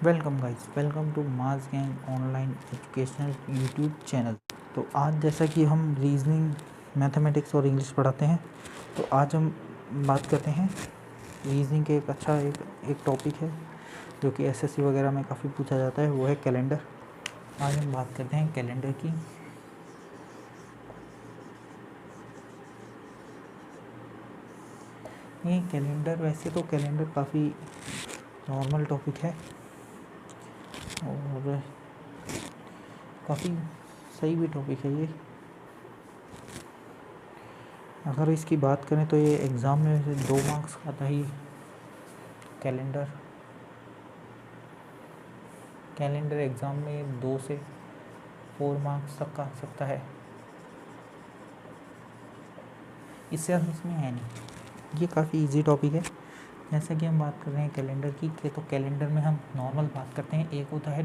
Welcome guys, welcome to mass gang online educational YouTube channel. तो आज जैसा कि हम रीजनिंग, मैथमेटिक्स और इंग्लिश पढ़ाते हैं, तो आज हम बात करते हैं रीजनिंग के एक टॉपिक है जो कि एसएससी वगैरह में काफ़ी पूछा जाता है, वो है कैलेंडर। आज हम बात करते हैं कैलेंडर की। ये कैलेंडर, वैसे तो कैलेंडर काफ़ी नॉर्मल टॉपिक है और काफ़ी सही भी टॉपिक है ये। अगर इसकी बात करें तो ये एग्ज़ाम में वैसे 2 मार्क्स आता है। कैलेंडर एग्ज़ाम में 2 से 4 मार्क्स तक का आ सकता है, इससे ज़्यादा इसमें है नहीं। ये काफ़ी इजी टॉपिक है। जैसा कि हम बात कर रहे हैं कैलेंडर की, तो कैलेंडर में हम नॉर्मल बात करते हैं। एक होता है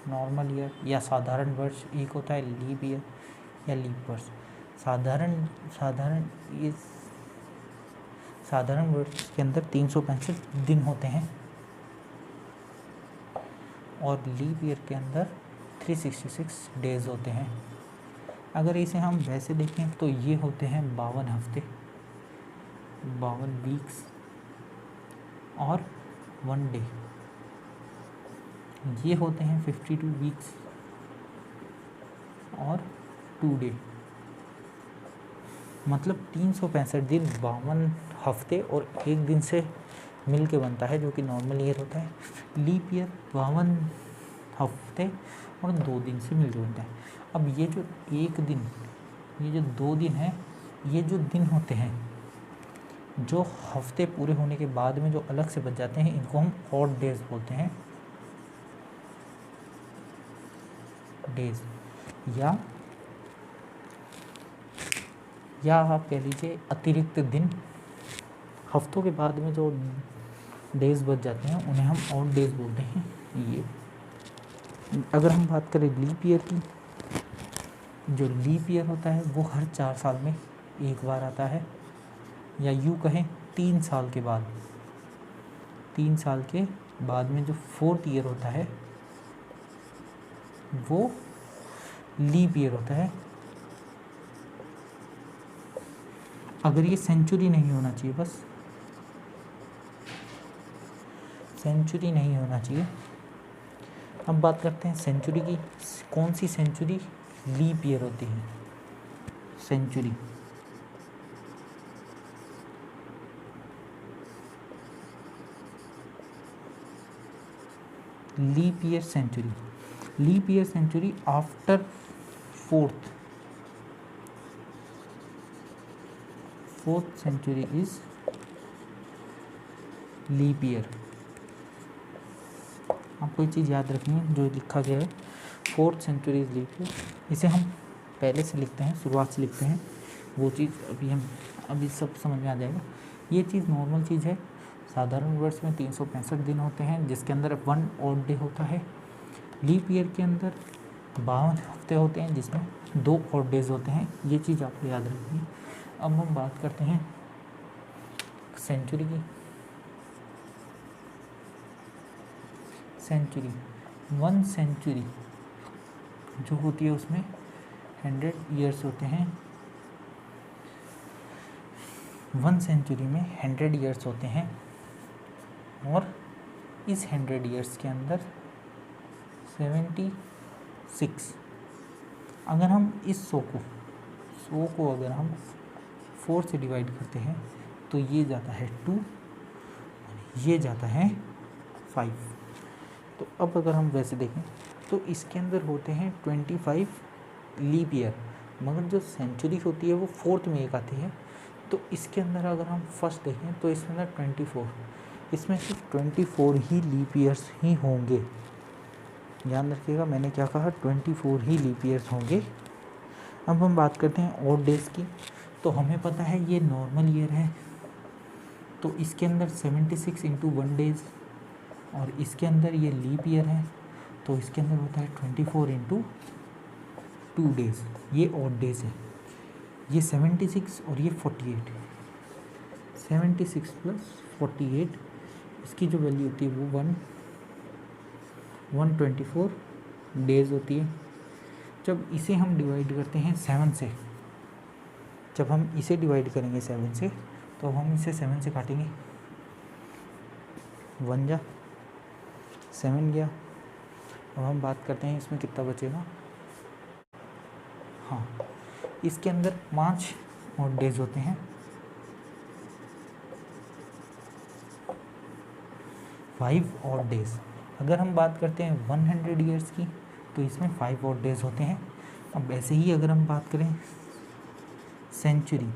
नॉर्मल ईयर या साधारण वर्ष, एक होता है लीप ईयर या लीप वर्ष। साधारण वर्ष के अंदर 365 दिन होते हैं और लीप ईयर के अंदर 366 डेज होते हैं। अगर इसे हम वैसे देखें तो ये होते हैं 52 हफ्ते, 52 वीक्स और 1 डे। ये होते हैं 52 वीक्स और 2 डे। मतलब 365 दिन 52 हफ्ते और 1 दिन से मिल के बनता है, जो कि नॉर्मल ईयर होता है। लीप ईयर 52 हफ्ते और 2 दिन से मिल के बनता है। अब ये जो 1 दिन, ये जो 2 दिन है, ये जो दिन होते हैं, जो हफ्ते पूरे होने के बाद में जो अलग से बच जाते हैं, इनको हम ऑड डेज बोलते हैं। डेज या आप कह लीजिए अतिरिक्त दिन। हफ्तों के बाद में जो डेज बच जाते हैं उन्हें हम ऑड डेज बोलते हैं। ये अगर हम बात करें लीप ईयर की, जो लीप ईयर होता है वो हर 4 साल में एक बार आता है, या यूँ कहें 3 साल के बाद। 3 साल के बाद में जो 4th ईयर होता है वो लीप ईयर होता है। अगर ये सेंचुरी नहीं होना चाहिए, बस सेंचुरी नहीं होना चाहिए। अब बात करते हैं सेंचुरी की। कौन सी सेंचुरी लीप ईयर होती है? Century leap year century after 4th century is leap year. आपको एक चीज़ याद रखनी है, जो लिखा गया है 4th century is leap year, इसे हम पहले से लिखते हैं, शुरुआत से लिखते हैं। वो चीज़ अभी सब समझ में आ जाएगा। ये चीज़ नॉर्मल चीज़ है। साधारण वर्ष में 365 दिन होते हैं, जिसके अंदर 1 ऑड डे होता है। लीप ईयर के अंदर 52 हफ्ते होते हैं, जिसमें 2 ऑड डेज होते हैं। ये चीज़ आपको याद रखनी है। अब हम बात करते हैं सेंचुरी की। वन सेंचुरी जो होती है उसमें 100 ईयर्स होते हैं। 1 सेंचुरी में 100 ईयर्स होते हैं और इस 100 ईयर्स के अंदर 76, अगर हम इस 100 को अगर हम 4 से डिवाइड करते हैं तो ये जाता है 2, ये जाता है 5। तो अब अगर हम वैसे देखें तो इसके अंदर होते हैं 25 लीप ईयर, मगर जो सेंचुरी होती है वो 4th में एक आती है। तो इसके अंदर अगर हम फर्स्ट देखें तो इसके अंदर 24, इसमें सिर्फ 24 ही लीप ईयर्स ही होंगे। ध्यान रखिएगा, मैंने क्या कहा, 24 ही लीप ईयर्स होंगे। अब हम बात करते हैं ऑड डेज की। तो हमें पता है ये नॉर्मल ईयर है, तो इसके अंदर 76 इंटू 1 डेज, और इसके अंदर ये लीप ईयर है तो इसके अंदर होता है 24 इंटू 2 डेज। ये ऑड डेज है। ये 76 और ये 48, 76 प्लस 48 इसकी जो वैल्यू होती है वो 124 डेज होती है। जब इसे हम डिवाइड करते हैं 7 से, जब हम इसे डिवाइड करेंगे 7 से, तो हम इसे 7 से काटेंगे, 1 जा 7 गया। अब हम बात करते हैं इसमें कितना बचेगा। हाँ, इसके अंदर 5 और डेज होते हैं, 5 और डेज। अगर हम बात करते हैं 100 ईयर्स की, तो इसमें 5 और डेज होते हैं। अब ऐसे ही अगर हम बात करें सेंचुरी,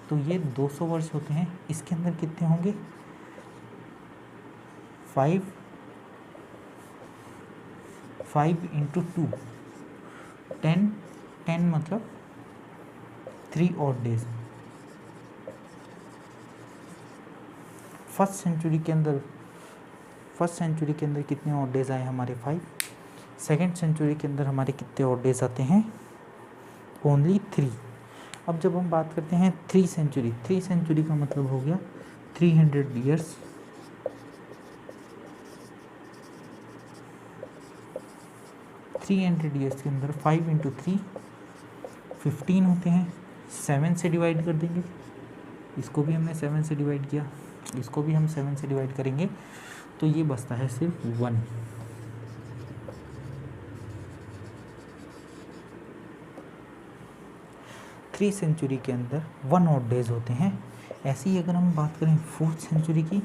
तो ये 200 वर्ष होते हैं। इसके अंदर कितने होंगे, 5 इंटू 2 10 मतलब 3 और डेज। फर्स्ट सेंचुरी के अंदर कितने और डेज आए हमारे, 5। सेकेंड सेंचुरी के अंदर हमारे कितने और डेज आते हैं, ओनली 3। अब जब हम बात करते हैं 3 सेंचुरी का मतलब हो गया 300 ईयर्स। के अंदर 5 इंटू 3 15 होते हैं। 7 से डिवाइड कर देंगे, इसको भी हमने 7 से डिवाइड किया, इसको भी हम 7 से डिवाइड करेंगे, तो ये बचता है सिर्फ 1। थ्री सेंचुरी के अंदर 1 और डेज होते हैं। ऐसे ही अगर हम बात करें 4th सेंचुरी की,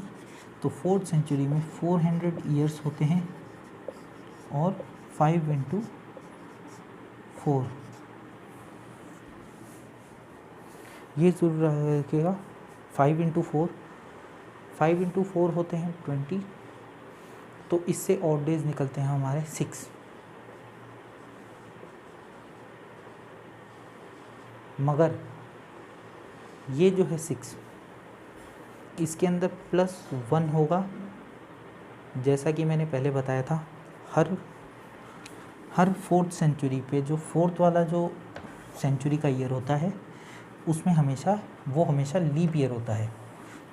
तो 4th सेंचुरी में 400 ईयर्स होते हैं और 5 इंटू 4, ये जरूर रखेगा 5 इंटू 4 होते हैं 20, तो इससे और डेज निकलते हैं हमारे 6। मगर ये जो है 6, इसके अंदर +1 होगा। जैसा कि मैंने पहले बताया था, हर 4th सेंचुरी पे जो 4th वाला जो सेंचुरी का ईयर होता है, उसमें हमेशा लीप ईयर होता है।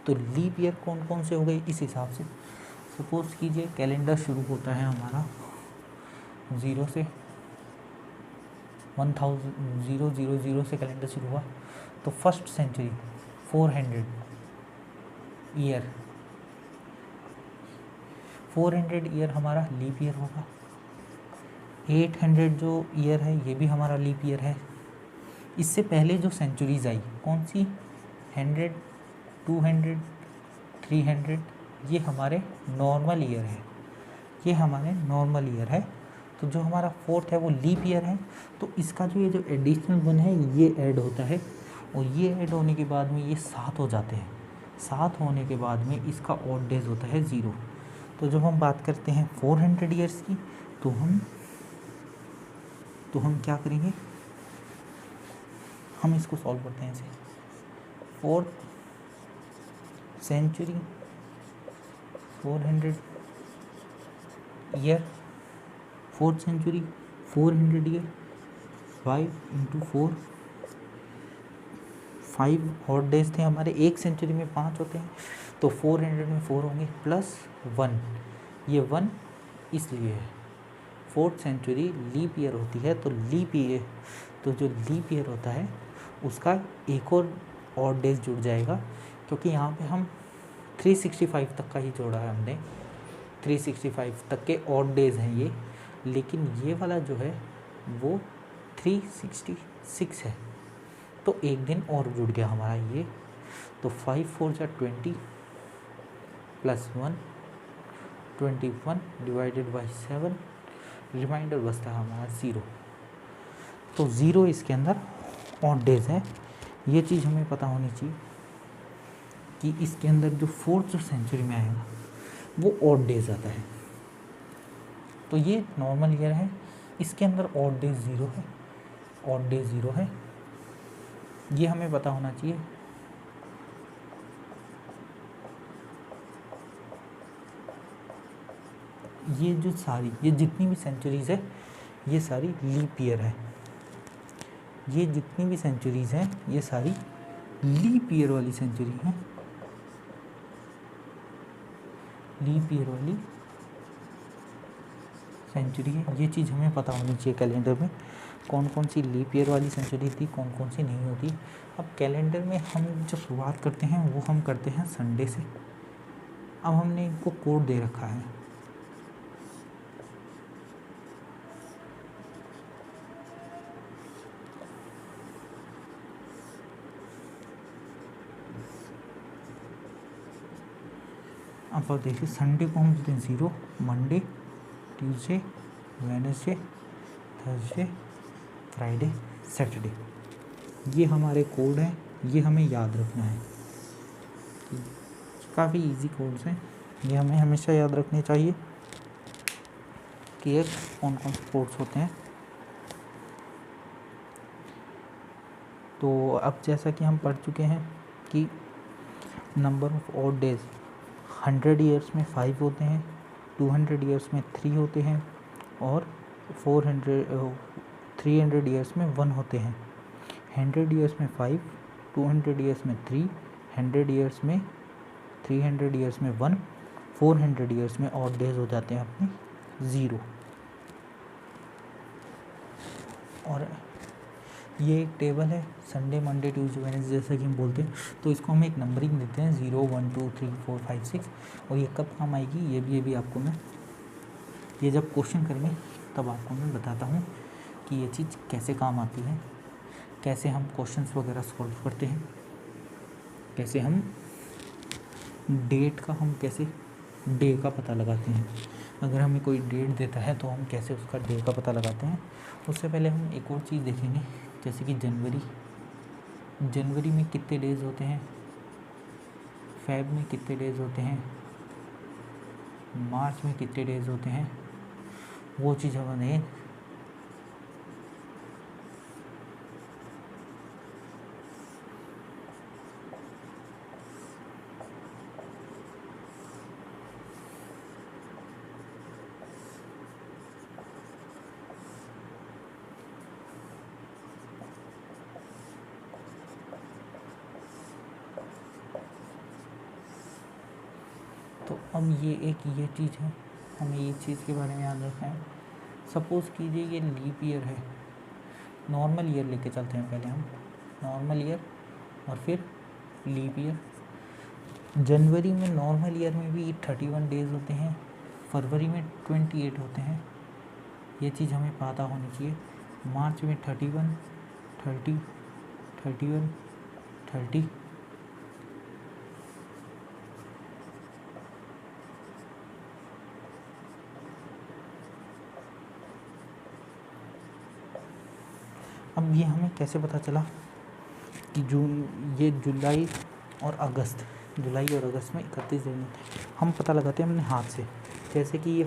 तो लीप ईयर कौन कौन से हो गए, इस हिसाब से सपोज कीजिए कैलेंडर शुरू होता है हमारा 0 से, 1000 से कैलेंडर शुरू हुआ, तो फर्स्ट सेंचुरी 400 ईयर हमारा लीप ईयर होगा। 800 जो ईयर है ये भी हमारा लीप ईयर है। इससे पहले जो सेंचुरीज आई कौन सी, 100, 200, 300, ये हमारे नॉर्मल ईयर है। तो जो हमारा 4th है वो लीप ईयर है, तो इसका जो ये जो एडिशनल 1 है ये ऐड होता है, और ये ऐड होने के बाद में ये 7 हो जाते हैं। 7 होने के बाद में इसका ऑड डेज होता है 0। तो जब हम बात करते हैं 400 ईयर्स की, तो हम क्या करेंगे, हम इसको सॉल्व करते हैं ऐसे। 4th century 400 year, 4th century 400 year, 5 into 4, 5 और डेज थे हमारे। एक सेंचुरी में 5 होते हैं, तो 400 में 4 होंगे +1, ये 1 इसलिए है। 4th सेंचुरी लीप ईयर होती है, तो जो लीप ईयर होता है उसका एक और डेज जुड़ जाएगा, क्योंकि यहाँ पे हम 365 तक का ही जोड़ा है हमने, 365 तक के ऑड डेज हैं ये, लेकिन ये वाला जो है वो 366 है, तो एक दिन और जुड़ गया हमारा ये। तो 5 4 जा 20 +1 21 डिवाइडेड बाई 7, रिमाइंडर बचता है हमारा 0। तो 0 इसके अंदर ऑड डेज है। ये चीज़ हमें पता होनी चाहिए कि इसके अंदर जो 4th सेंचुरी में आएगा वो ऑड डेज आता है। तो ये नॉर्मल ईयर है, इसके अंदर ऑड डेज 0 है, ये हमें पता होना चाहिए। ये जितनी भी सेंचुरीज़ है ये सारी लीप ईयर है। ये जितनी भी सेंचुरीज़ हैं ये सारी लीप ईयर वाली सेंचुरी हैं। लीप ईयर वाली सेंचुरी है। ये चीज़ हमें पता होनी चाहिए कैलेंडर में कौन कौन सी लीप ईयर वाली सेंचुरी थी, कौन कौन सी नहीं होती। अब कैलेंडर में हम जो शुरुआत करते हैं वो हम करते हैं संडे से। अब हमने इनको कोड दे रखा है, अब देखिए संडे को हम देते हैं 0, Monday, Tuesday, Wednesday, Thursday, Friday, Saturday. ये हमारे कोड हैं, ये हमें याद रखना है। काफ़ी इजी कोड्स हैं, ये हमें हमेशा याद रखने चाहिए कि ये कौन कौन से कोड्स होते हैं। तो अब जैसा कि हम पढ़ चुके हैं कि number of odd days 100 years में 5 होते हैं, 200 ईयर्स में 3 होते हैं और 300 ईयर्स में 1 होते हैं। 100 ईयर्स में 5, 200 ईयर्स में 3, 100 ईयर्स में 300 ईयर्स में 1, 400 ईयर्स में ऑड डेज हो जाते हैं अपने 0। और ये एक टेबल है संडे, मंडे, ट्यूसडे, वेडनेसडे जैसा कि हम बोलते हैं, तो इसको हम एक नंबरिंग देते हैं 0, 1, 2, 3, 4, 5, 6। और ये कब काम आएगी ये भी आपको मैं ये जब क्वेश्चन करेंगे तब आपको मैं बताता हूँ कि ये चीज़ कैसे काम आती है, कैसे हम क्वेश्चंस वगैरह सॉल्व करते हैं, कैसे हम डेट का हम कैसे डे का पता लगाते हैं। अगर हमें कोई डेट देता है तो हम कैसे उसका डे का पता लगाते हैं। उससे पहले हम एक और चीज़ देखेंगे, जैसे कि जनवरी में कितने डेज़ होते हैं, फेब में कितने डेज़ होते हैं, मार्च में कितने डेज़ होते हैं, वो चीज़ हमें तो अब ये चीज़ है, हमें ये चीज़ के बारे में याद रखना है। सपोज़ कीजिए ये लीप ईयर है, नॉर्मल ईयर लेके चलते हैं पहले हम, नॉर्मल ईयर और फिर लीप ईयर। जनवरी में नॉर्मल ईयर में भी 31 डेज़ होते हैं, फरवरी में 28 होते हैं, ये चीज़ हमें पता होनी चाहिए। मार्च में 31, 30, 31, 30, अब ये हमें कैसे पता चला कि ये जुलाई और अगस्त में 31 दिन होते हैं। हम पता लगाते हैं अपने हाथ से, जैसे कि ये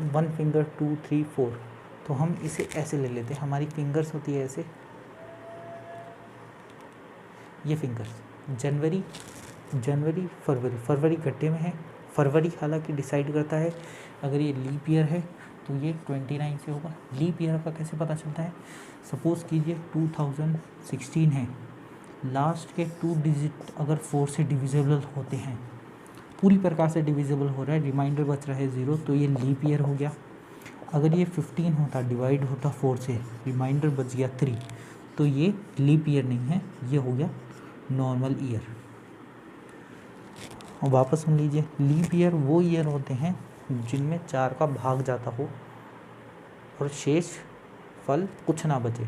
1 फिंगर 2, 3, 4, तो हम इसे ऐसे ले लेते हैं, हमारी फिंगर्स होती है ऐसे, ये फिंगर्स। जनवरी, फरवरी गड्ढे में है। फरवरी हालांकि डिसाइड करता है, अगर ये लीप ईयर है तो ये 29 से होगा। लीप ईयर का कैसे पता चलता है, सपोज़ कीजिए 2016 है, लास्ट के 2 डिजिट अगर 4 से डिविजिबल होते हैं, पूरी प्रकार से डिविजिबल हो रहा है, रिमाइंडर बच रहा है 0, तो ये लीप ईयर हो गया। अगर ये 15 होता, डिवाइड होता 4 से, रिमाइंडर बच गया 3, तो ये लीप ईयर नहीं है, ये हो गया नॉर्मल ईयर। और वापस सुन लीजिए, लीप ईयर वो ईयर होते हैं जिनमें 4 का भाग जाता हो और शेष फल कुछ ना बचे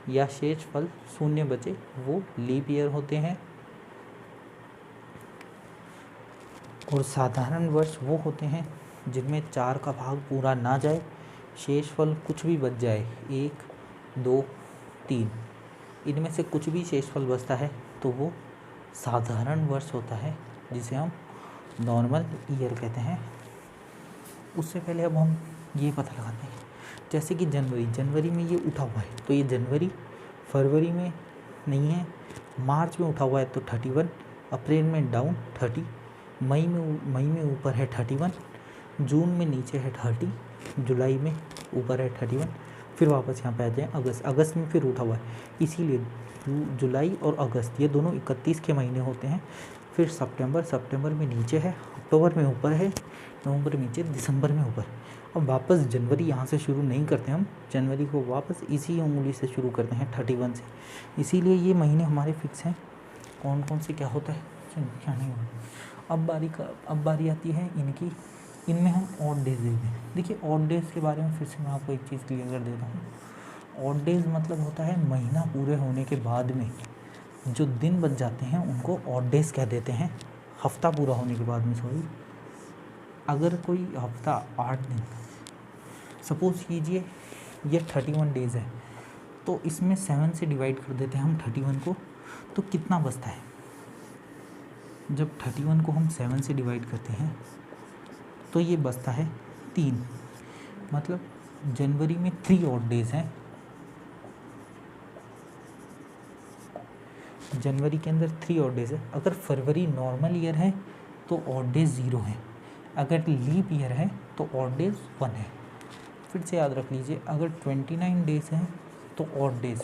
या शेष फल शून्य बचे, वो लीप ईयर होते हैं। और साधारण वर्ष वो होते हैं जिनमें 4 का भाग पूरा ना जाए, शेष फल कुछ भी बच जाए, 1, 2, 3, इनमें से कुछ भी शेष फल बचता है तो वो साधारण वर्ष होता है, जिसे हम नॉर्मल ईयर कहते हैं। उससे पहले अब हम ये पता लगाते हैं, जैसे कि जनवरी में ये उठा हुआ है तो ये जनवरी, फरवरी में नहीं है, मार्च में उठा हुआ है तो 31, अप्रैल में डाउन 30, मई में ऊपर है 31, जून में नीचे है 30, जुलाई में ऊपर है 31, फिर वापस यहाँ पे आ जाए अगस्त में फिर उठा हुआ है, इसीलिए जुलाई और अगस्त ये दोनों 31 के महीने होते हैं। फिर सितंबर में नीचे है, अक्टूबर में ऊपर है, नवंबर में नीचे, दिसंबर में ऊपर। अब वापस जनवरी यहाँ से शुरू नहीं करते हम, जनवरी को वापस इसी उंगली से शुरू करते हैं 31 से। इसीलिए ये महीने हमारे फिक्स हैं। कौन कौन से क्या होता है क्या नहीं होता। अब बारी आती है इनकी, इनमें हम ऑड डेज देखते हैं। देखिए ऑड डेज के बारे में फिर से मैं आपको एक चीज़ क्लियर कर देता हूँ। ऑड डेज मतलब होता है महीना पूरे होने के बाद में जो दिन बच जाते हैं उनको ऑड डेज कह देते हैं। हफ्ता पूरा होने के बाद में, सॉरी, अगर कोई हफ्ता 8 दिन, सपोज़ कीजिए ये 31 डेज़ है, तो इसमें 7 से डिवाइड कर देते हैं हम 31 को, तो कितना बचता है? जब 31 को हम 7 से डिवाइड करते हैं तो ये बचता है 3। मतलब जनवरी में 3 ऑड डेज़ हैं, जनवरी के अंदर 3 ऑड डेज़ है। अगर फरवरी नॉर्मल ईयर है तो ऑड डेज 0 है, अगर लीप ईयर है तो ऑड डेज 1 है। फिर से याद रख लीजिए, अगर 29 डेज़ हैं तो ऑड डेज,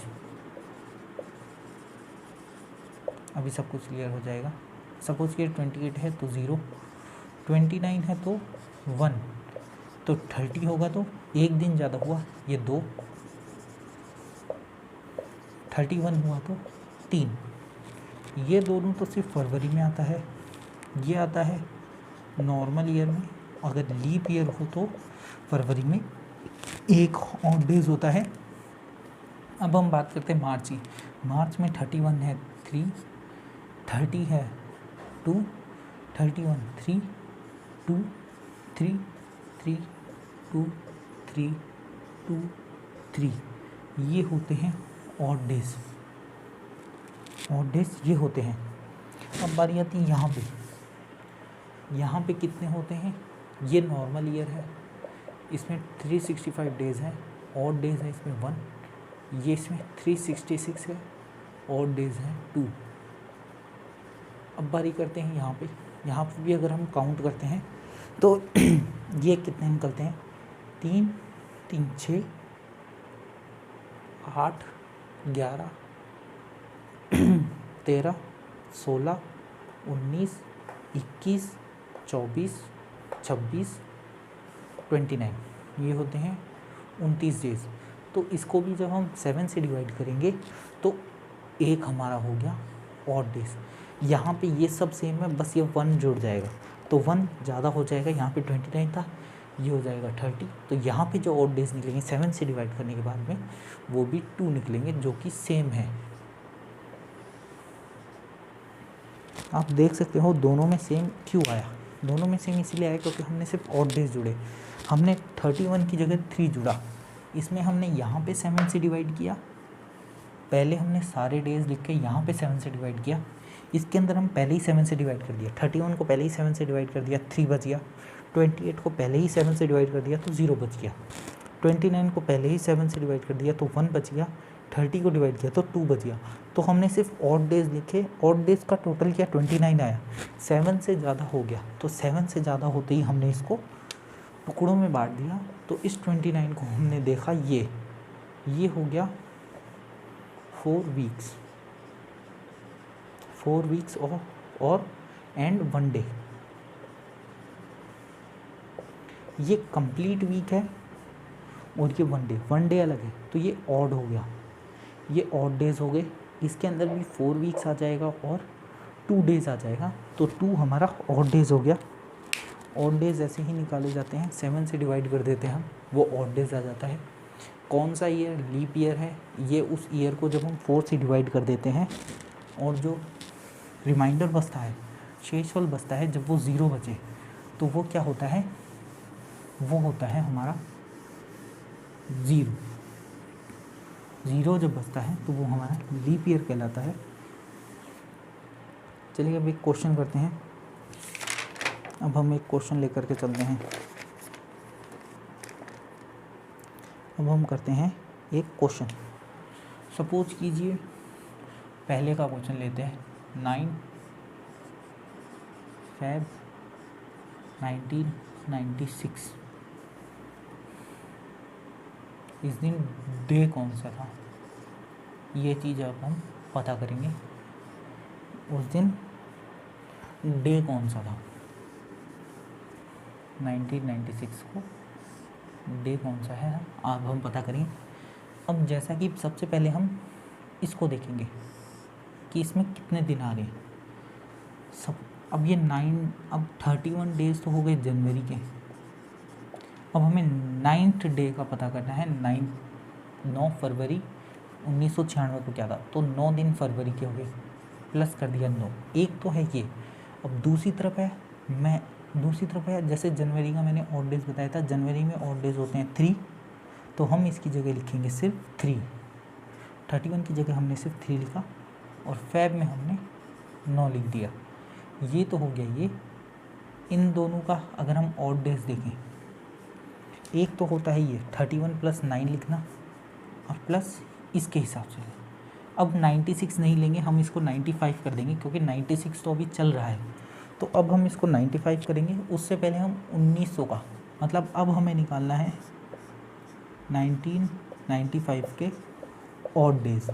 अभी सब कुछ क्लियर हो जाएगा। सपोज कि 28 है तो 0, 29 है तो 1, तो 30 होगा तो एक दिन ज़्यादा हुआ, ये 2, 31 हुआ तो 3। ये दोनों तो सिर्फ फरवरी में आता है, ये आता है नॉर्मल ईयर में। अगर लीप ईयर हो तो फरवरी में 1 ऑड डेज होता है। अब हम बात करते हैं मार्च की। मार्च में 31 है 3, 30 है 2, 31 3, 2 3, 3 2 3 2 3, ये होते हैं ऑड डेज। ऑड डेज ये होते हैं। अब बारी आती है यहाँ पे, यहाँ पे कितने होते हैं? ये नॉर्मल ईयर है, इसमें 365 डेज़ हैं, ऑड डेज़ है इसमें 1, ये इसमें 366 है, ऑड डेज़ हैं 2। अब बारी करते हैं यहाँ पे भी अगर हम काउंट करते हैं तो ये कितने निकलते हैं? 3 3 6 8 11 13 16 19 21 24 26 29, ये होते हैं 29 डेज़। तो इसको भी जब हम 7 से डिवाइड करेंगे तो एक हमारा हो गया ऑड डेज। यहाँ पे ये सब सेम है, बस ये 1 जुड़ जाएगा तो 1 ज़्यादा हो जाएगा। यहाँ पे 29 था, ये हो जाएगा 30। तो यहाँ पे जो ऑड डेज निकलेंगे 7 से डिवाइड करने के बाद में वो भी 2 निकलेंगे, जो कि सेम है। आप देख सकते हो दोनों में सेम क्यों आया। दोनों में सेम इसलिए आया क्योंकि हमने सिर्फ ऑड डेज जुड़े। हमने 31 की जगह 3 जुड़ा, इसमें हमने यहाँ पे 7 से डिवाइड किया। पहले हमने सारे डेज लिख के यहाँ पे 7 से डिवाइड किया, इसके अंदर हम पहले ही 7 से डिवाइड कर दिया। 31 को पहले ही 7 से डिवाइड कर दिया, 3 बच गया। 28 को पहले ही 7 से डिवाइड कर दिया तो 0 बच गया। 29 को पहले ही 7 से डिवाइड कर दिया तो 1 बच गया। 30 को डिवाइड किया तो 2 बच गया। तो हमने सिर्फ ऑड डेज लिखे, ऑड डेज का टोटल किया 29 आया, 7 से ज़्यादा हो गया। तो 7 से ज़्यादा होते ही हमने इसको टुकड़ों में बांट दिया। तो इस 29 को हमने देखा ये हो गया 4 वीक्स और एंड 1 डे। ये कंप्लीट वीक है और ये 1 डे अलग है, तो ये ऑड हो गया, ये ऑड डेज हो गए। इसके अंदर भी 4 वीक्स आ जाएगा और 2 डेज आ जाएगा, तो 2 हमारा ऑड डेज हो गया। ऑड डेज ऐसे ही निकाले जाते हैं, 7 से डिवाइड कर देते हैं हम, वो ऑड डेज आ जाता है। कौन सा ईयर लीप ईयर है? ये उस ईयर को जब हम 4 से डिवाइड कर देते हैं और जो रिमाइंडर बचता है, शेषफल बचता है, जब वो 0 बचे तो वो क्या होता है? वो होता है हमारा 0 जब बचता है तो वो हमारा लीप ईयर कहलाता है। चलिए अब एक क्वेश्चन करते हैं। अब हम एक क्वेश्चन लेकर के चलते हैं। अब हम करते हैं एक क्वेश्चन। सपोज कीजिए पहले का क्वेश्चन लेते हैं। 9 Feb 1996, इस दिन डे कौन सा था, ये चीज़ अब हम पता करेंगे। उस दिन डे कौन सा था, 1996 को डे कौन सा है अब हम पता करें। अब जैसा कि सबसे पहले हम इसको देखेंगे कि इसमें कितने दिन आ रहे हैं सब। अब ये 31 डेज तो हो गए जनवरी के। अब हमें 9th डे का पता करना है। 9 फरवरी 1996 को क्या था, तो 9 दिन फरवरी के हो गए, प्लस कर दिया 9। एक तो है ये। अब दूसरी तरफ है जैसे जनवरी का मैंने ऑड डेज बताया था, जनवरी में ऑड डेज होते हैं 3, तो हम इसकी जगह लिखेंगे सिर्फ 3। 31 की जगह हमने सिर्फ 3 लिखा और फेब में हमने 9 लिख दिया। ये तो हो गया ये। इन दोनों का अगर हम ऑड डेज देखें, एक तो होता है ये 31 + 9 लिखना और प्लस इसके हिसाब से। अब 96 नहीं लेंगे, हम इसको 95 कर देंगे क्योंकि 96 तो अभी चल रहा है। तो अब हम इसको 95 करेंगे। उससे पहले हम 1900 का मतलब अब हमें निकालना है 1995 के ऑड डेज।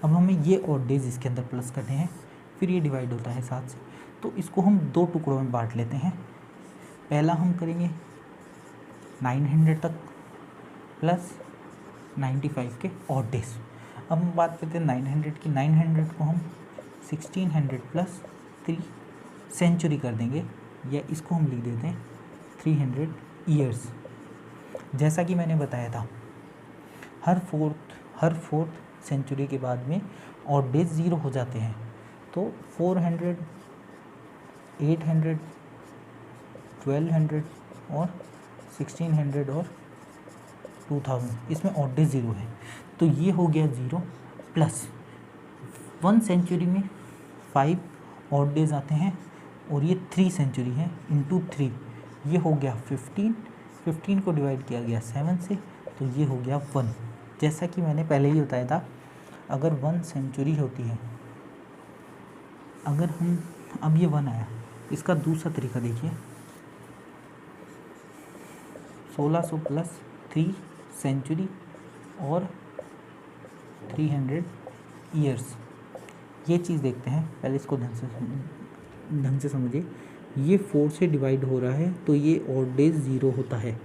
अब हमें ये ऑड डेज इसके अंदर प्लस करने हैं, फिर ये डिवाइड होता है 7 से। तो इसको हम 2 टुकड़ों में बांट लेते हैं। पहला हम करेंगे 900 तक प्लस 95 के ऑड डेज। अब हम बात करते हैं 900 की। 900 को हम 1600 + 3 सेंचुरी कर देंगे, या इसको हम लिख देते हैं 300 ईयर्स। जैसा कि मैंने बताया था, हर फोर्थ सेंचुरी के बाद में ऑड डेज 0 हो जाते हैं। तो 400, 800, 1200 और 1600 और 2000 इसमें ऑड डेज 0 है। तो ये हो गया 0 प्लस 1 सेंचुरी में 5 ऑड डेज आते हैं और ये 3 सेंचुरी है इंटू 3, ये हो गया 15 को डिवाइड किया गया 7 से, तो ये हो गया 1। जैसा कि मैंने पहले ही बताया था, अगर 1 सेंचुरी होती है, अगर हम अब ये 1 आया, इसका दूसरा तरीका देखिए, 1600 + 3 सेंचुरी और 300 ईयर्स। ये चीज़ देखते हैं, पहले इसको ढंग से समझिए। ये 4 से डिवाइड हो रहा है तो ये ऑड डेज 0 होता है।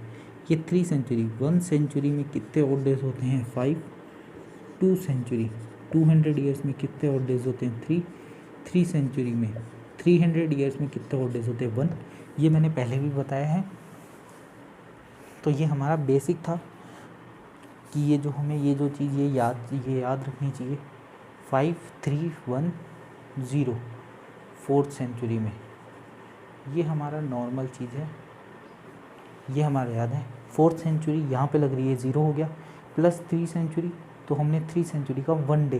ये 3 सेंचुरी, 1 सेंचुरी में कितने ऑड डेज होते हैं 5, 2 सेंचुरी 200 ईयर्स में कितने ऑड डेज होते हैं 3 सेंचुरी में 300 ईयर्स में कितने ऑड डेज होते हैं 1। ये मैंने पहले भी बताया है। तो ये हमारा बेसिक था कि ये जो हमें ये जो चीज़ ये याद रखनी चाहिए। 5310 4th सेंचुरी में, ये हमारा नॉर्मल चीज़ है, ये हमारा याद है। 4th सेंचुरी यहाँ पे लग रही है 0 हो गया, प्लस 3 सेंचुरी, तो हमने 3 सेंचुरी का 1 डे,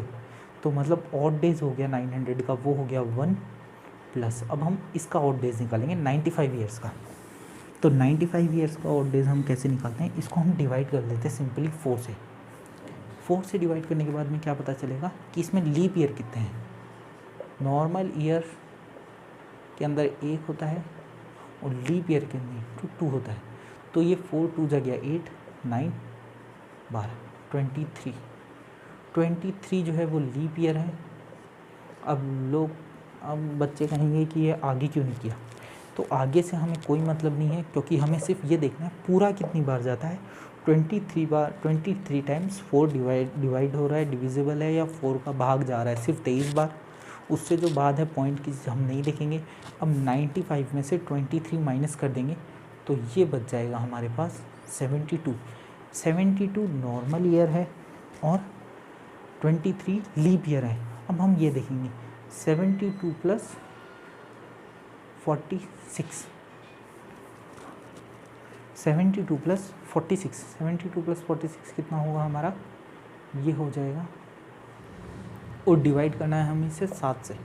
तो मतलब ऑड डेज हो गया 900 का, वो हो गया 1 प्लस। अब हम इसका ऑड डेज निकालेंगे 95 ईयर्स का। तो 95 ईयर्स का ऑड डेज हम कैसे निकालते हैं, इसको हम डिवाइड कर देते हैं सिंपली 4 से। 4 से डिवाइड करने के बाद में क्या पता चलेगा कि इसमें लीप ईयर कितने हैं। नॉर्मल ईयर के अंदर 1 होता है और लीप ईयर के अंदर 2 होता है। तो ये 4 2 जगह 8 9 12 23 जो है वो लीप ईयर है। अब बच्चे कहेंगे कि ये आगे क्यों नहीं किया, तो आगे से हमें कोई मतलब नहीं है, क्योंकि हमें सिर्फ ये देखना है पूरा कितनी बार जाता है। 23 टाइम्स 4 डिवाइड हो रहा है, डिविजिबल है, या 4 का भाग जा रहा है सिर्फ 23 बार। उससे जो बाद है पॉइंट की हम नहीं देखेंगे। अब 95 में से 23 माइनस कर देंगे तो ये बच जाएगा हमारे पास 72 नॉर्मल ईयर है और 23 लीप ईयर है। अब हम ये देखेंगे 72 + 46 72 + 46 कितना होगा हमारा, ये हो जाएगा, और डिवाइड करना है हमें इसे 7 से।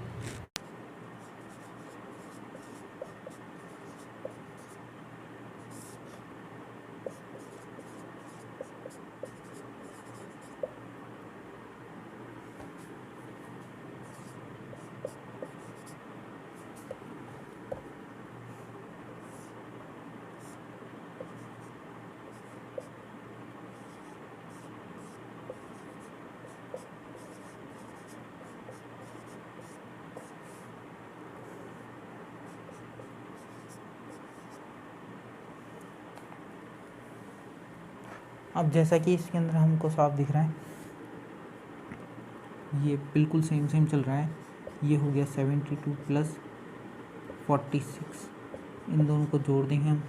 अब जैसा कि इसके अंदर हमको साफ दिख रहा है, ये बिल्कुल सेम सेम चल रहा है। ये हो गया 72 प्लस 46, इन दोनों को जोड़ देंगे हम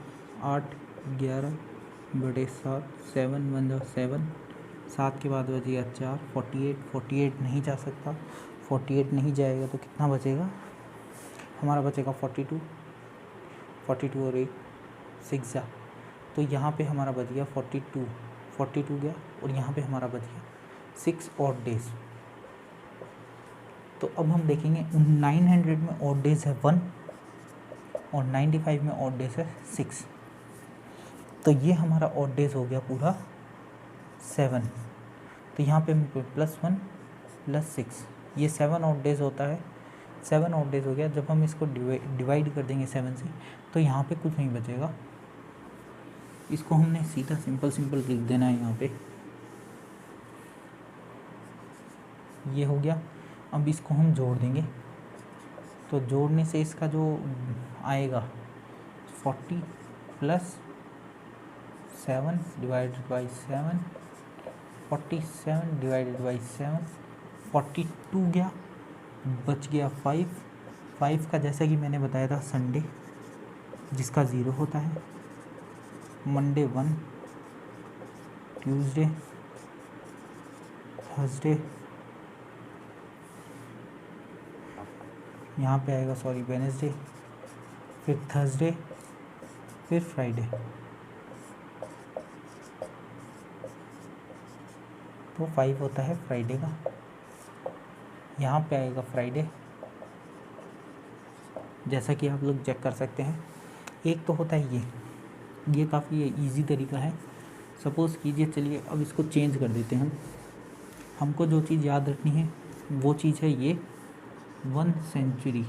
8 11/7, 7 1 जा 7, 7 के बाद बचेगा 4, 48 नहीं जा सकता, 48 नहीं जाएगा तो कितना बचेगा हमारा, बचेगा 42 और 1 6 जा, तो यहाँ पे हमारा बच गया 42 गया, और यहाँ पे हमारा बच गया 6 ऑड डेज। तो अब हम देखेंगे 900 में ऑड डेज है 1 और 95 में ऑड डेज है 6, तो ये हमारा ऑड डेज हो गया पूरा 7। तो यहाँ पे +1 +6, ये 7 ऑड डेज होता है, 7 ऑड डेज हो गया। जब हम इसको डिवाइड कर देंगे 7 से, तो यहाँ पे कुछ नहीं बचेगा, इसको हमने सीधा सिंपल लिख देना है यहाँ पे, ये हो गया। अब इसको हम जोड़ देंगे, तो जोड़ने से इसका जो आएगा 40 + 7 डिवाइडेड बाई 7, 47 डिवाइडेड बाई 7, 42 गया, बच गया 5 का, जैसा कि मैंने बताया था संडे जिसका 0 होता है, मंडे 1, ट्यूसडे, थर्सडे, यहाँ पे आएगा वेडनेसडे, फिर थर्सडे, फिर फ्राइडे, तो 5 होता है फ्राइडे का। यहाँ पे आएगा फ्राइडे, जैसा कि आप लोग चेक कर सकते हैं। एक तो होता है ये काफ़ी इजी तरीका है। सपोज़ कीजिए, चलिए अब इसको चेंज कर देते हैं हमको जो चीज़ याद रखनी है वो चीज़ है ये 1 सेंचुरी,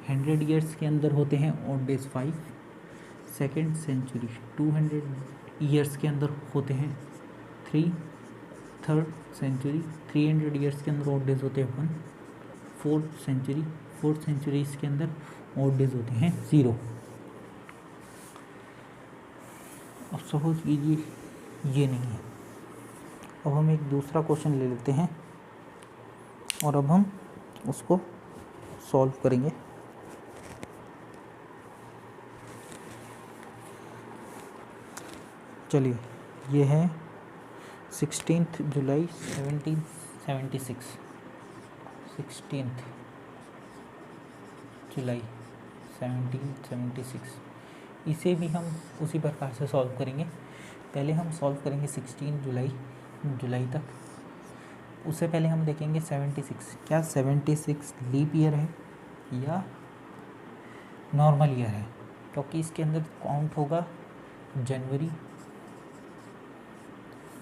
100 ईयर्स के अंदर होते हैं odd days 5। Second century 200 years के अंदर होते हैं 3। थर्ड सेंचुरी 300 ईयर्स के अंदर ऑड डेज होते हैं 1। फोर्थ सेंचुरी इसके अंदर ऑड डेज होते हैं 0। अब सपोज कीजिए ये नहीं है, अब हम एक दूसरा क्वेश्चन ले लेते हैं और अब हम उसको सॉल्व करेंगे। चलिए, ये है 16 जुलाई 1776, 16 जुलाई 1776। इसे भी हम उसी प्रकार से सॉल्व करेंगे। पहले हम सॉल्व करेंगे 16 जुलाई तक। उससे पहले हम देखेंगे 76, क्या 76 लीप ईयर है या नॉर्मल ईयर है, क्योंकि इसके अंदर काउंट होगा जनवरी,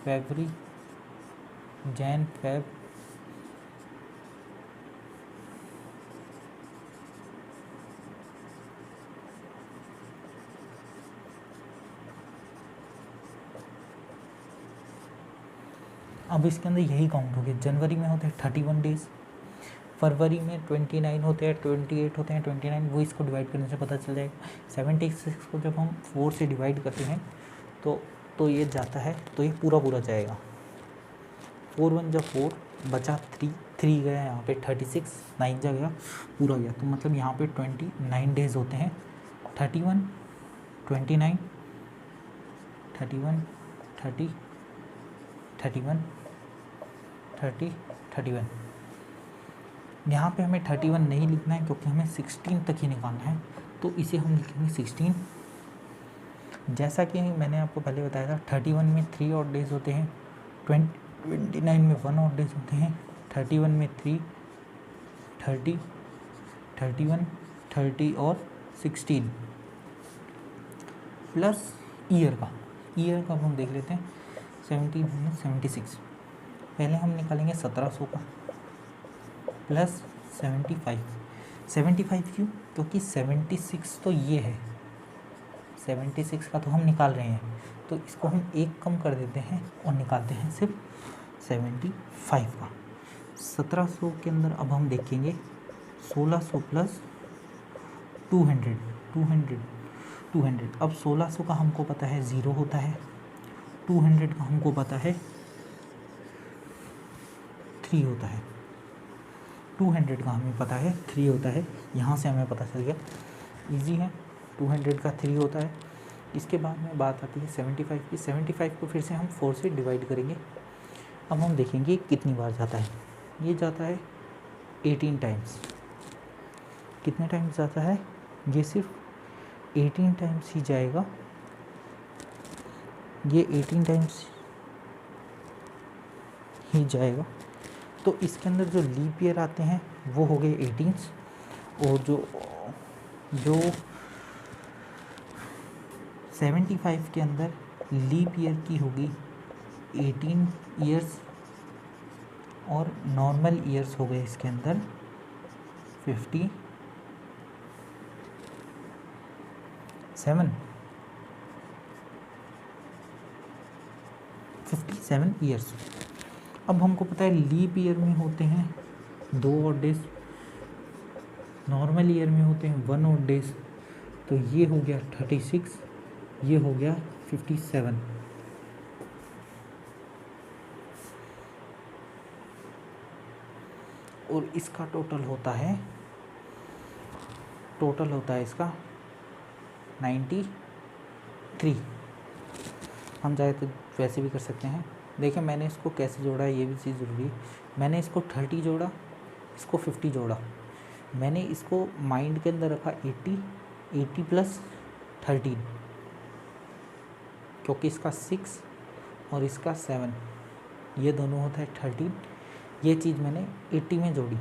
फरवरी, जैन, फेब, अब इसके अंदर यही काउंट होगी। जनवरी में होते हैं 31 डेज, फरवरी में 29 होते हैं, 28 होते हैं, 29, वो इसको डिवाइड करने से पता चल जाएगा। 76 को जब हम 4 से डिवाइड करते हैं तो ये जाता है, तो ये पूरा जाएगा। 4 1 जा 4, बचा 3 गया यहाँ पे 36, 9 जा गया, पूरा गया। तो मतलब यहाँ पे 29 डेज होते हैं। 31 29 31 30 31 30 31। यहाँ पे हमें 31 नहीं लिखना है क्योंकि हमें 16 तक ही निकालना है, तो इसे हम लिखेंगे 16। जैसा कि मैंने आपको पहले बताया था, 31 में 3 ऑड डेज होते हैं, 29 में 1 ऑड डेज होते हैं, 31 में 3, 30, 31, 30 और 16 प्लस ईयर का हम देख लेते हैं। 76 पहले हम निकालेंगे 1700 का प्लस 75 क्यों, क्योंकि 76 तो ये है, 76 का तो हम निकाल रहे हैं, तो इसको हम एक कम कर देते हैं और निकालते हैं सिर्फ 75 का। 1700 के अंदर अब हम देखेंगे 1600 प्लस 200। अब 1600 का हमको पता है 0 होता है, 200 का हमको पता है 3 होता है, 200 का हमें पता है 3 होता है, यहाँ से हमें पता चल गया, इजी है, 200 का 3 होता है। इसके बाद में बात आती है 75 की। 75 को फिर से हम 4 से डिवाइड करेंगे। अब हम देखेंगे कितनी बार जाता है। ये जाता है 18 टाइम्स। कितने टाइम्स जाता है? ये सिर्फ 18 टाइम्स ही जाएगा। ये 18 टाइम्स ही जाएगा। तो इसके अंदर जो लीप ईयर आते हैं वो हो गए 18, और जो 75 के अंदर लीप ईयर की होगी 18 ईयर्स, और नॉर्मल ईयर्स हो गए इसके अंदर 57 ईयर्स। अब हमको पता है लीप ईयर में होते हैं 2 odd डेज, नॉर्मल ईयर में होते हैं 1 odd डेज। तो ये हो गया 36, ये हो गया 57। और इसका टोटल होता है इसका 93। हम चाहे तो वैसे भी कर सकते हैं। देखिए मैंने इसको कैसे जोड़ा है, ये भी चीज़ ज़रूरी है। मैंने इसको 30 जोड़ा, इसको 50 जोड़ा। मैंने इसको माइंड के अंदर रखा 80 प्लस 13, क्योंकि इसका 6 और इसका 7, ये दोनों होता है 13। ये चीज़ मैंने 80 में जोड़ी,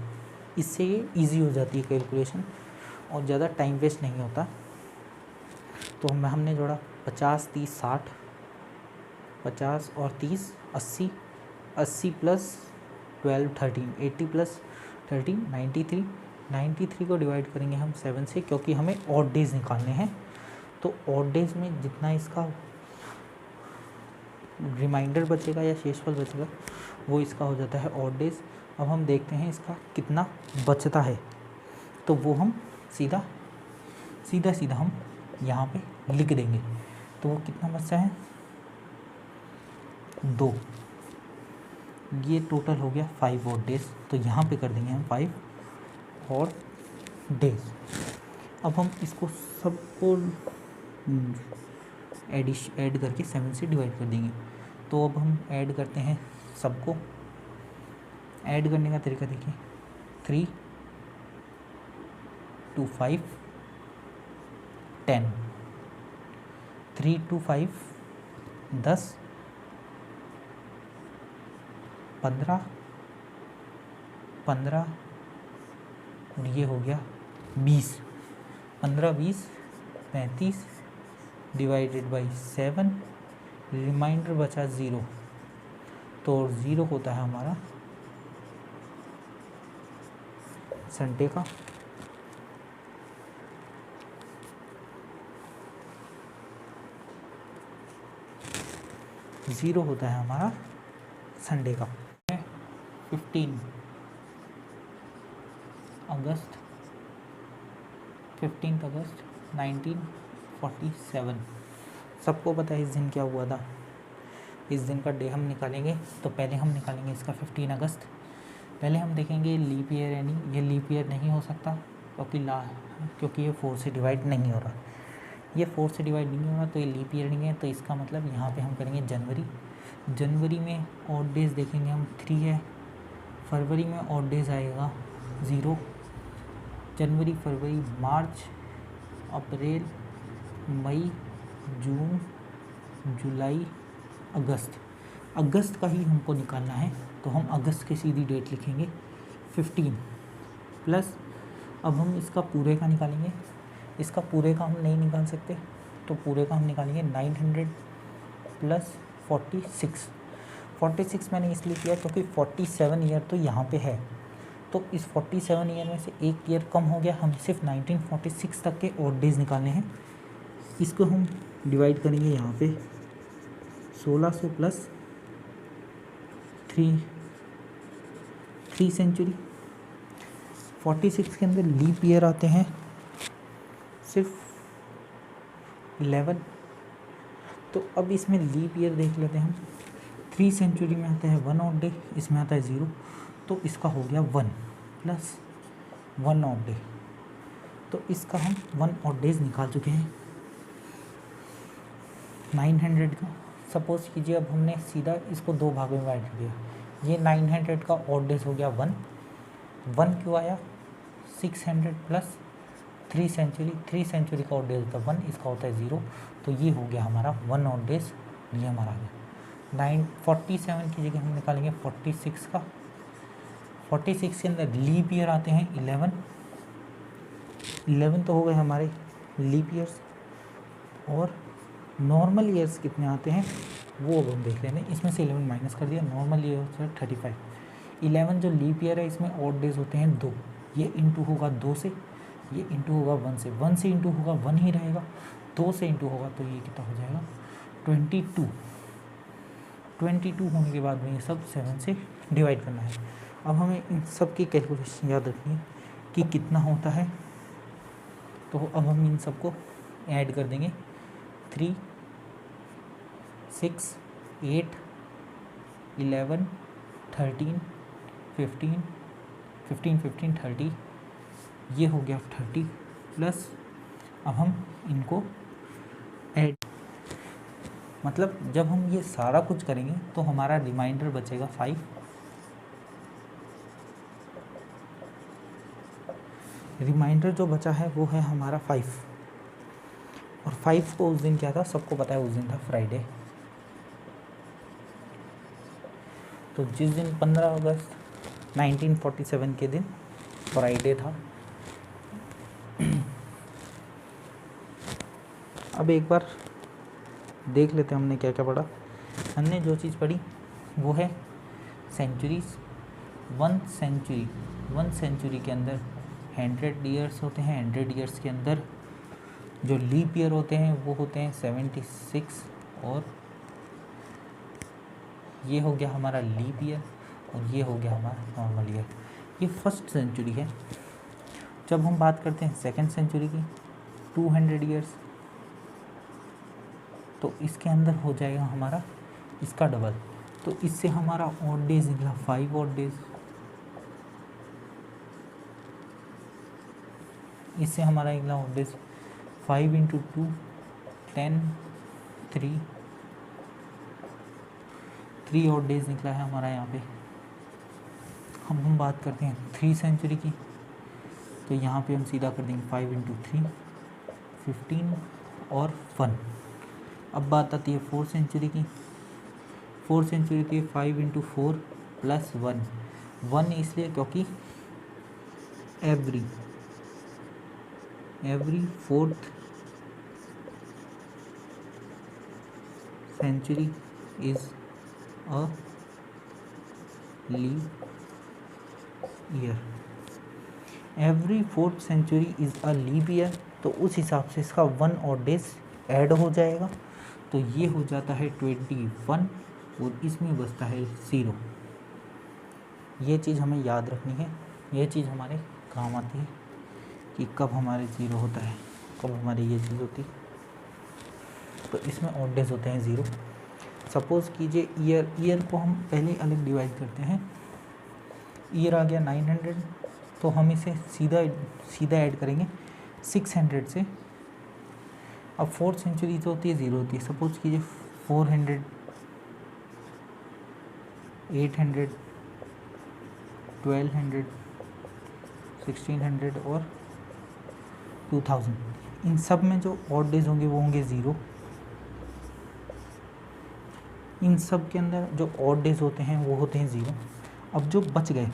इससे ये ईजी हो जाती है कैलकुलेशन और ज़्यादा टाइम वेस्ट नहीं होता। तो हमने जोड़ा 50 30 60, 50 और 30 80, 80 प्लस 12 13, 80 प्लस 13 93। 93 को डिवाइड करेंगे हम 7 से, क्योंकि हमें ऑड डेज निकालने हैं। तो ऑड डेज में जितना इसका रिमाइंडर बचेगा या शेषफल बचेगा वो इसका हो जाता है ऑड डेज। अब हम देखते हैं इसका कितना बचता है, तो वो हम सीधा हम यहाँ पे लिख देंगे। तो वो कितना बचता है 2। ये टोटल हो गया 5 ऑड डेज। तो यहाँ पे कर देंगे हम 5 ऑड डेज। अब हम इसको सबको ऐड करके 7 से डिवाइड कर देंगे। तो अब हम ऐड करते हैं सबको। ऐड करने का तरीका देखिए, 3 2 5 10, 3 2 5 10, 15 और ये हो गया 20। 15 20 35 डिवाइडेड बाई 7, रिमाइंडर बचा 0। तो 0 होता है हमारा संडे का। ज़ीरो होता है हमारा संडे का। 15 अगस्त 1947। सबको पता है इस दिन क्या हुआ था। इस दिन का डे हम निकालेंगे, तो पहले हम निकालेंगे इसका 15 अगस्त। पहले हम देखेंगे लीप ईयर है नहीं, ये लीप ईयर नहीं हो सकता, क्योंकि ये 4 से डिवाइड नहीं हो रहा। ये 4 से डिवाइड नहीं हो रहा, तो ये लीप ईयर नहीं है। तो इसका मतलब यहाँ पे हम करेंगे जनवरी में ऑड डेज देखेंगे हम 3 है। फरवरी में ऑड डेज आएगा 0। जनवरी फरवरी मार्च अप्रैल मई जून जुलाई अगस्त का ही हमको निकालना है। तो हम अगस्त की सीधी डेट लिखेंगे 15 प्लस। अब हम इसका पूरे का निकालेंगे। इसका पूरे का हम नहीं निकाल सकते, तो पूरे का हम निकालेंगे 900 प्लस 46 मैंने इसलिए किया क्योंकि 47 ईयर तो यहाँ पे है। तो इस 47 ईयर में से एक ईयर कम हो गया, हम सिर्फ 1946 तक के ऑड डेज निकालने हैं। इसको हम डिवाइड करेंगे यहाँ पे 1600 प्लस 3 सेंचुरी। 46 के अंदर लीप ईयर आते हैं सिर्फ 11, तो अब इसमें लीप ईयर देख लेते हैं हम। 3 सेंचुरी में आता है 1 ऑड डे, इसमें आता है 0, तो इसका हो गया 1 प्लस 1 ऑड डे। तो इसका हम 1 ऑड डेज निकाल चुके हैं 900 का। सपोज कीजिए अब हमने सीधा इसको 2 भागों में डिवाइड कर दिया। ये 900 का ऑड डेज हो गया 1 क्यों आया, 600 प्लस 3 सेंचुरी का ऑड डेज होता है 1, इसका होता है 0, तो ये हो गया हमारा 1 ऑड डेज, ये हमारा आ गया। 47 की जगह हम निकालेंगे 46 का। 46 के अंदर लीप ईयर आते हैं 11 तो हो गए हमारे लीप ईयर्स, और नॉर्मल ईयर्स कितने आते हैं वो अब हम देख लेते हैं। इसमें से 11 माइनस कर दिया, नॉर्मल ईयर होता है 35। 11 जो लीप ईयर है इसमें ऑड डेज होते हैं 2, ये इंटू होगा 2 से, ये इंटू होगा 1 से, 1 से इंटू होगा 1 ही रहेगा, 2 से इंटू होगा तो ये कितना हो जाएगा 22 होने के बाद में ये सब 7 से डिवाइड करना है। अब हमें इन सब की कैलकुलेशन याद रखनी है कि कितना होता है, तो अब हम इन सबको ऐड कर देंगे। 3, 6, 8, 11, 13, 15, 30, ये हो गया 30 प्लस, अब हम इनको ऐड, मतलब जब हम ये सारा कुछ करेंगे तो हमारा रिमाइंडर बचेगा 5। रिमाइंडर जो बचा है वो है हमारा 5, और 5 को उस दिन क्या था सबको पता है, उस दिन था फ्राइडे। तो जिस दिन 15 अगस्त 1947 के दिन फ्राइडे था। अब एक बार देख लेते हैं हमने क्या क्या पढ़ा। हमने जो चीज़ पढ़ी वो है सेंचुरीज। 1 सेंचुरी के अंदर 100 ईयर्स होते हैं। 100 ईयर्स के अंदर जो लीप ईयर होते हैं वो होते हैं 76, और ये हो गया हमारा लीप ईयर, और ये हो गया हमारा नॉर्मल ईयर। ये फर्स्ट सेंचुरी है। जब हम बात करते हैं सेकंड सेंचुरी की, 200 ईयर्स, तो इसके अंदर हो जाएगा हमारा इसका डबल, तो इससे हमारा ऑड डेज निकला 5 ऑड डेज। इससे हमारा निकला ऑड डेज 5 × 2 10, 3 ऑड डेज निकला है हमारा यहाँ पे। हम बात करते हैं 3 सेंचुरी की, तो यहाँ पे हम सीधा कर देंगे 5 × 3 15 और 1। अब बात आती है 4 सेंचुरी की। 4 सेंचुरी की 5 × 4 प्लस 1 इसलिए क्योंकि every 4th century is a leap year। Every 4th century is a leap year, तो उस हिसाब से इसका 1 ऑड डेज ऐड हो जाएगा, तो ये हो जाता है 21, और इसमें बचता है 0। ये चीज़ हमें याद रखनी है, ये चीज़ हमारे काम आती है कि कब हमारे 0 होता है, कब हमारी ये चीज़ होती है। तो इसमें ऑड डेज होते हैं 0। सपोज़ कीजिए ईयर को हम पहले अलग डिवाइड करते हैं। ईयर आ गया 900, तो हम इसे सीधा ऐड करेंगे 600 से। अब 4th सेंचुरी जो होती है 0 होती है। सपोज कीजिए 400, 800, 1200, 1600 और 2000, इन सब में जो ऑड डेज होंगे वो होंगे 0। इन सब के अंदर जो ऑड डेज होते हैं वो होते हैं 0। अब जो बच गए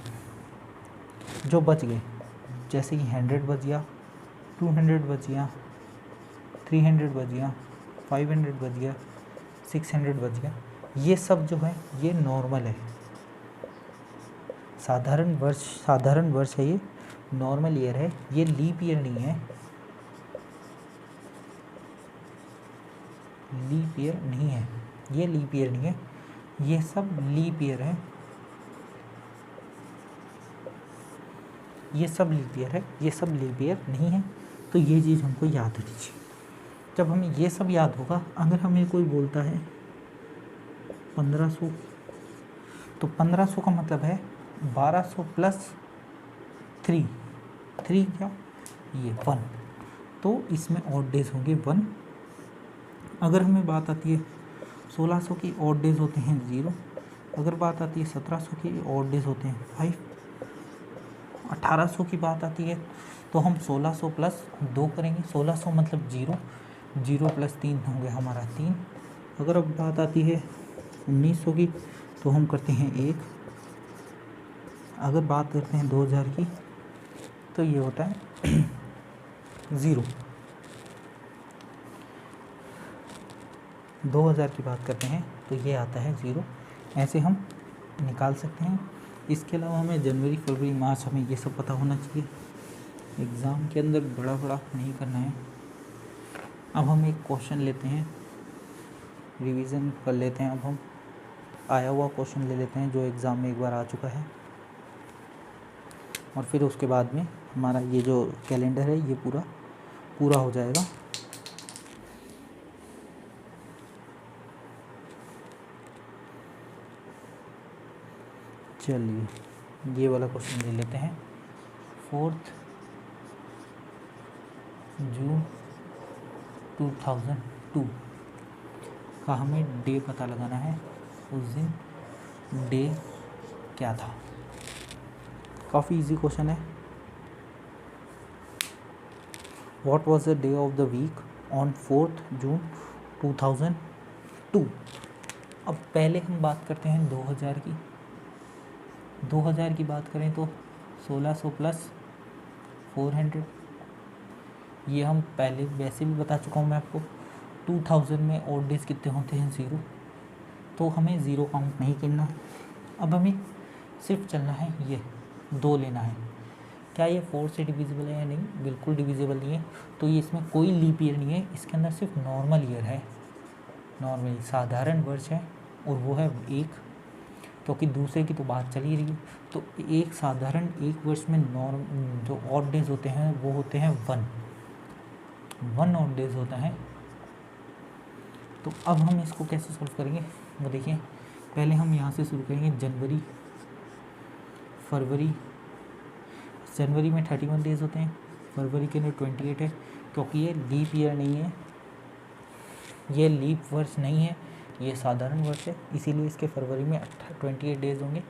जैसे कि 100 बच गया, 200 बच गया, 300 बच गया, 500 बच गया, 600 बच गया, ये सब जो है ये नॉर्मल है, साधारण वर्ष है, ये नॉर्मल ईयर है, ये लीप ईयर नहीं है। ये लीप ईयर नहीं है, ये सब लीप ईयर है, ये सब लीप ईयर नहीं है। तो ये चीज़ हमको याद रखनी चाहिए। जब हमें ये सब याद होगा, अगर हमें कोई बोलता है 1500, तो 1500 का मतलब है 1200 प्लस 3 क्या, ये 1, तो इसमें ऑड डेज होंगे 1। अगर हमें बात आती है 1600 की, ऑड डेज होते हैं 0। अगर बात आती है 1700 की, ऑड डेज होते हैं 5। 1800 की बात आती है तो हम 1600 प्लस 2 करेंगे, 1600 मतलब 0, 0 प्लस 3 होंगे हमारा 3। अगर अब बात आती है 1900 की तो हम करते हैं 1। अगर बात करते हैं 2000 की तो ये होता है 0। 2000 की बात करते हैं तो ये आता है 0। ऐसे हम निकाल सकते हैं। इसके अलावा हमें जनवरी, फरवरी, मार्च, हमें ये सब पता होना चाहिए। एग्ज़ाम के अंदर बड़ा नहीं करना है। अब हम एक क्वेश्चन लेते हैं, रिवीजन कर लेते हैं। अब हम आया हुआ क्वेश्चन ले लेते हैं जो एग्ज़ाम में एक बार आ चुका है, और फिर उसके बाद में हमारा ये जो कैलेंडर है ये पूरा हो जाएगा। चलिए ये वाला क्वेश्चन ले लेते हैं। 4 जून 2002 का हमें डे पता लगाना है। उस दिन डे क्या था? काफ़ी इजी क्वेश्चन है। What was the day of the week on 4 June 2002? अब पहले हम बात करते हैं 2000 की। 2000 की बात करें तो 1600 प्लस 400, ये हम पहले वैसे भी बता चुका हूँ मैं आपको। 2000 में ऑड डेज कितने होते हैं? 0, तो हमें 0 काउंट नहीं करना है। अब हमें सिर्फ चलना है, ये 2 लेना है। क्या ये 4 से डिविजिबल है या नहीं? बिल्कुल डिविजिबल नहीं है। तो ये इसमें कोई लीप ईयर नहीं है, इसके अंदर सिर्फ नॉर्मल ईयर है, नॉर्मल साधारण वर्ष है, और वो है 1, क्योंकि दूसरे की तो बात चल ही रही है। तो एक साधारण एक वर्ष में जो ऑड डेज होते हैं वो होते हैं 1 ऑड डेज होता है। तो अब हम इसको कैसे सॉल्व करेंगे वो देखिए। पहले हम यहाँ से शुरू करेंगे, जनवरी, फरवरी। जनवरी में 31 डेज होते हैं, फरवरी के अंदर 28 है, क्योंकि ये लीप ईयर नहीं है, ये लीप वर्ष नहीं है, ये साधारण वर्ष है, इसीलिए इसके फरवरी में 28 डेज होंगे।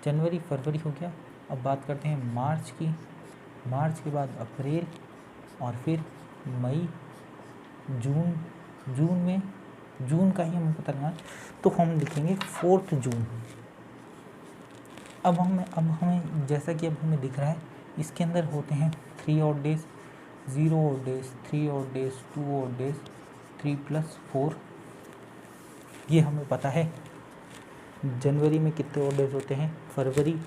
जनवरी, फरवरी हो गया। अब बात करते हैं मार्च की। मार्च के बाद अप्रैल, और फिर मई, जून। जून का ही हमें पता लगाना, तो हम लिखेंगे 4 जून। अब हमें जैसा कि अब हमें दिख रहा है, इसके अंदर होते हैं 3 odd days, 0 odd days, 3 odd days, 2 odd days, 3 + 4, ये हमें पता है। जनवरी में कितने ऑड डेज होते हैं? फरवरी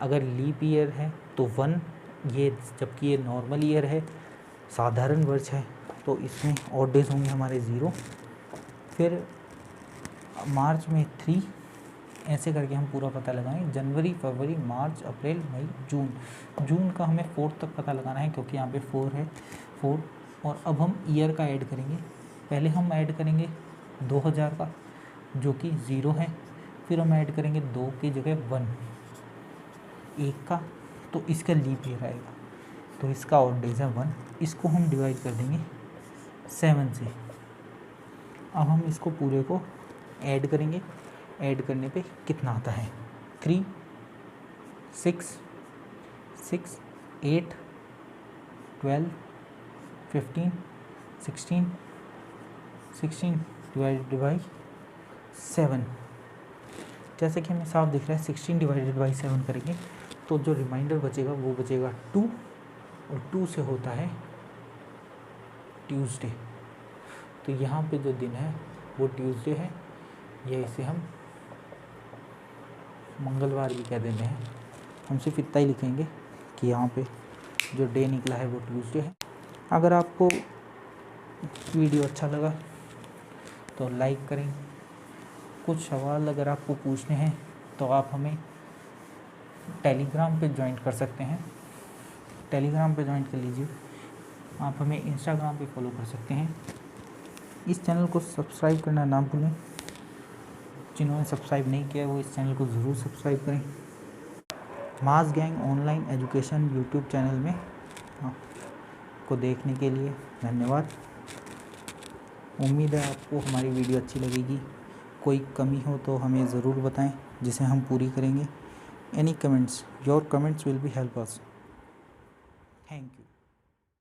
अगर लीप ईयर है तो 1, ये जबकि ये नॉर्मल ईयर है, साधारण वर्ष है, तो इसमें ऑड डेज होंगे हमारे 0। फिर मार्च में 3, ऐसे करके हम पूरा पता लगाएं। जनवरी, फरवरी, मार्च, अप्रैल, मई, जून का हमें 4 तक पता लगाना है, क्योंकि यहाँ पे 4 है, 4। और अब हम ईयर का ऐड करेंगे। पहले हम ऐड करेंगे 2000 का, जो कि 0 है। फिर हम ऐड करेंगे 2 की जगह 1 का, तो इसका लीप ईयर आएगा, तो इसका ऑड डेज है 1। इसको हम डिवाइड कर देंगे 7 से। अब हम इसको पूरे को ऐड करेंगे। ऐड करने पे कितना आता है? 3, 6, 8, 12, 15, 16 डिवाइडेड बाई 7। जैसे कि हमें साफ दिख रहा है, 16 डिवाइडेड बाई 7 करेंगे तो जो रिमाइंडर बचेगा वो बचेगा 2, और 2 से होता है ट्यूसडे। तो यहाँ पे जो दिन है वो ट्यूसडे है, या इसे हम मंगलवार भी कह देते हैं। हम सिर्फ इतना ही लिखेंगे कि यहाँ पे जो डे निकला है वो ट्यूसडे है। अगर आपको वीडियो अच्छा लगा तो लाइक करें। कुछ सवाल अगर आपको पूछने हैं तो आप हमें टेलीग्राम पे ज्वाइन कर सकते हैं। टेलीग्राम पे ज्वाइन कर लीजिए। आप हमें इंस्टाग्राम पे फॉलो कर सकते हैं। इस चैनल को सब्सक्राइब करना ना भूलें। जिन्होंने सब्सक्राइब नहीं किया वो इस चैनल को ज़रूर सब्सक्राइब करें। मास gang online education YouTube channel में को देखने के लिए धन्यवाद। उम्मीद है आपको हमारी वीडियो अच्छी लगेगी। कोई कमी हो तो हमें ज़रूर बताएं, जिसे हम पूरी करेंगे। Any comments, your comments will be help us. Thank you.